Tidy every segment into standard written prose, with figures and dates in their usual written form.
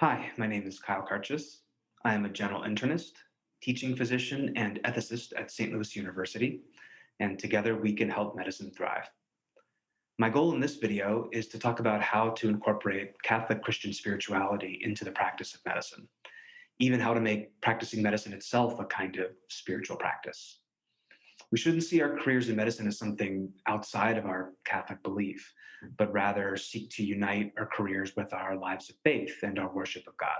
Hi, my name is Kyle Karches. I am a general internist, teaching physician, and ethicist at St. Louis University, and together we can help medicine thrive. My goal in this video is to talk about how to incorporate Catholic Christian spirituality into the practice of medicine, even how to make practicing medicine itself a kind of spiritual practice. We shouldn't see our careers in medicine as something outside of our Catholic belief, but rather seek to unite our careers with our lives of faith and our worship of God.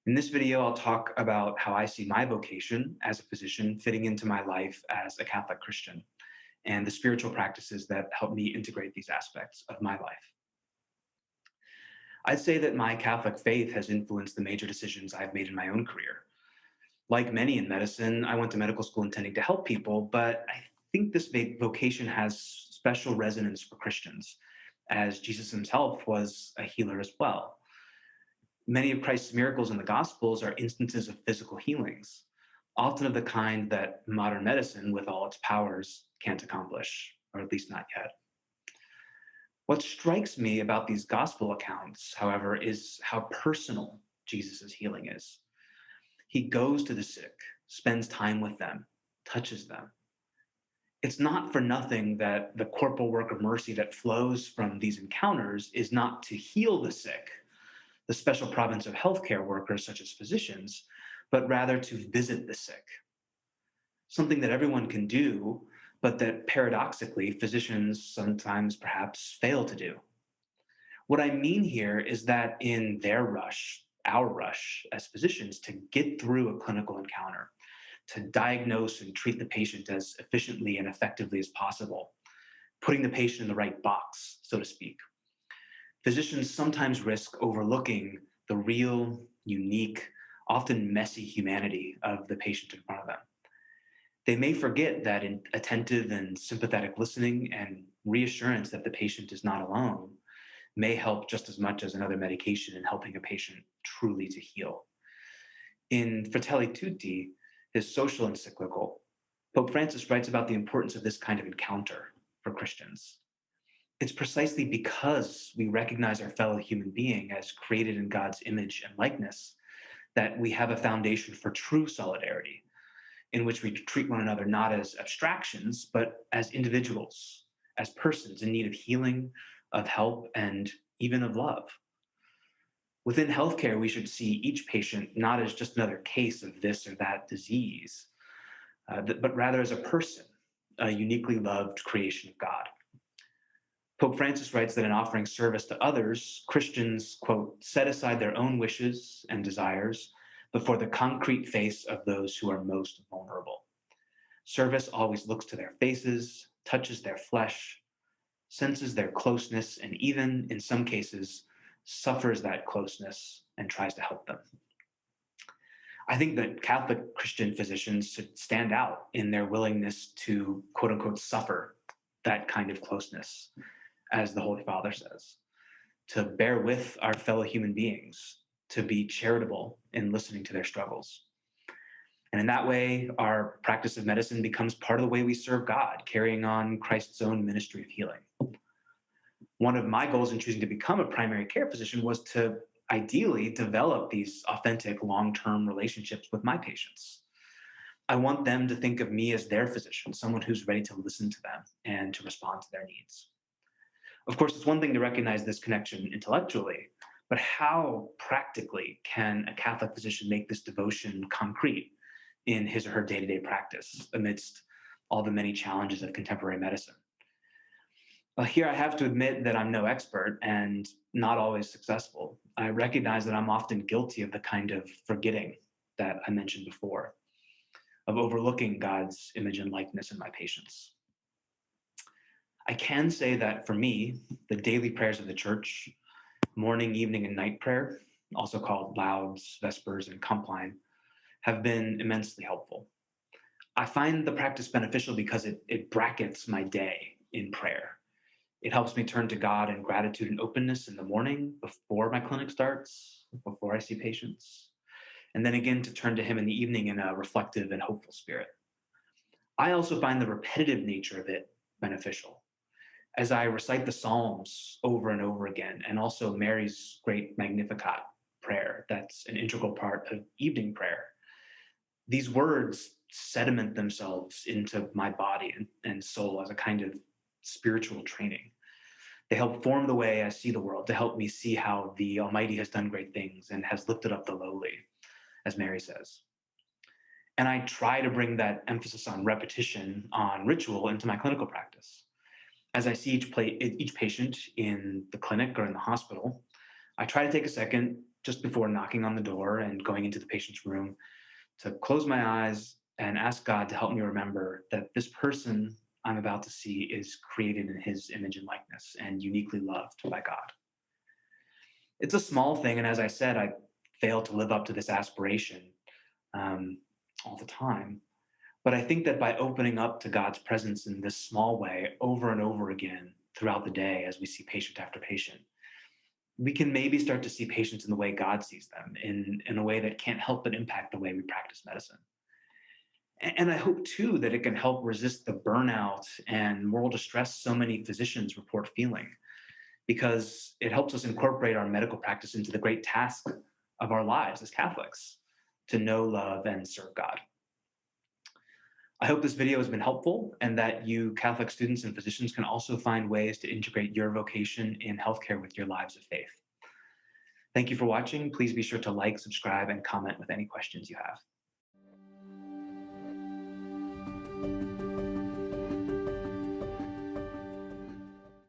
In this video, I'll talk about how I see my vocation as a physician fitting into my life as a Catholic Christian and the spiritual practices that help me integrate these aspects of my life. I'd say that my Catholic faith has influenced the major decisions I've made in my own career. Like many in medicine, I went to medical school intending to help people, but I think this vocation has special resonance for Christians, as Jesus himself was a healer as well. Many of Christ's miracles in the Gospels are instances of physical healings, often of the kind that modern medicine, with all its powers, can't accomplish, or at least not yet. What strikes me about these Gospel accounts, however, is how personal Jesus' healing is. He goes to the sick, spends time with them, touches them. It's not for nothing that the corporal work of mercy that flows from these encounters is not to heal the sick, the special province of healthcare workers such as physicians, but rather to visit the sick. Something that everyone can do, but that paradoxically physicians sometimes perhaps fail to do. What I mean here is that in their rush, our rush as physicians to get through a clinical encounter, to diagnose and treat the patient as efficiently and effectively as possible, putting the patient in the right box, so to speak, physicians sometimes risk overlooking the real, unique, often messy humanity of the patient in front of them. They may forget that in attentive and sympathetic listening and reassurance that the patient is not alone may help just as much as another medication in helping a patient truly to heal. In Fratelli Tutti, his social encyclical, Pope Francis writes about the importance of this kind of encounter for Christians. It's precisely because we recognize our fellow human being as created in God's image and likeness that we have a foundation for true solidarity, in which we treat one another not as abstractions, but as individuals, as persons in need of healing, of help, and even of love. Within healthcare, we should see each patient not as just another case of this or that disease, but rather as a person, a uniquely loved creation of God. Pope Francis writes that in offering service to others, Christians, quote, set aside their own wishes and desires before the concrete face of those who are most vulnerable. Service always looks to their faces, touches their flesh, senses their closeness, and even, in some cases, suffers that closeness and tries to help them. I think that Catholic Christian physicians should stand out in their willingness to, quote unquote, suffer that kind of closeness, as the Holy Father says, to bear with our fellow human beings, to be charitable in listening to their struggles. And in that way, our practice of medicine becomes part of the way we serve God, carrying on Christ's own ministry of healing. One of my goals in choosing to become a primary care physician was to ideally develop these authentic long-term relationships with my patients. I want them to think of me as their physician, someone who's ready to listen to them and to respond to their needs. Of course, it's one thing to recognize this connection intellectually, but how practically can a Catholic physician make this devotion concrete in his or her day-to-day practice amidst all the many challenges of contemporary medicine? Well, here I have to admit that I'm no expert and not always successful. I recognize that I'm often guilty of the kind of forgetting that I mentioned before, of overlooking God's image and likeness in my patients. I can say that for me, the daily prayers of the church, morning, evening, and night prayer, also called Lauds, Vespers, and Compline, have been immensely helpful. I find the practice beneficial because it brackets my day in prayer. It helps me turn to God in gratitude and openness in the morning before my clinic starts, before I see patients, and then again to turn to Him in the evening in a reflective and hopeful spirit. I also find the repetitive nature of it beneficial. As I recite the Psalms over and over again, and also Mary's great Magnificat prayer that's an integral part of evening prayer. These words sediment themselves into my body and soul as a kind of spiritual training. They help form the way I see the world, to help me see how the Almighty has done great things and has lifted up the lowly, as Mary says. And I try to bring that emphasis on repetition, on ritual, into my clinical practice. As I see each patient in the clinic or in the hospital, I try to take a second just before knocking on the door and going into the patient's room to close my eyes and ask God to help me remember that this person I'm about to see is created in his image and likeness and uniquely loved by God. It's a small thing, and as I said, I fail to live up to this aspiration um, all the time. But I think that by opening up to God's presence in this small way over and over again throughout the day, as we see patient after patient, we can maybe start to see patients in the way God sees them, in a way that can't help but impact the way we practice medicine. And I hope too that it can help resist the burnout and moral distress so many physicians report feeling, because it helps us incorporate our medical practice into the great task of our lives as Catholics, to know, love, and serve God. I hope this video has been helpful and that you Catholic students and physicians can also find ways to integrate your vocation in healthcare with your lives of faith. Thank you for watching. Please be sure to like, subscribe, and comment with any questions you have.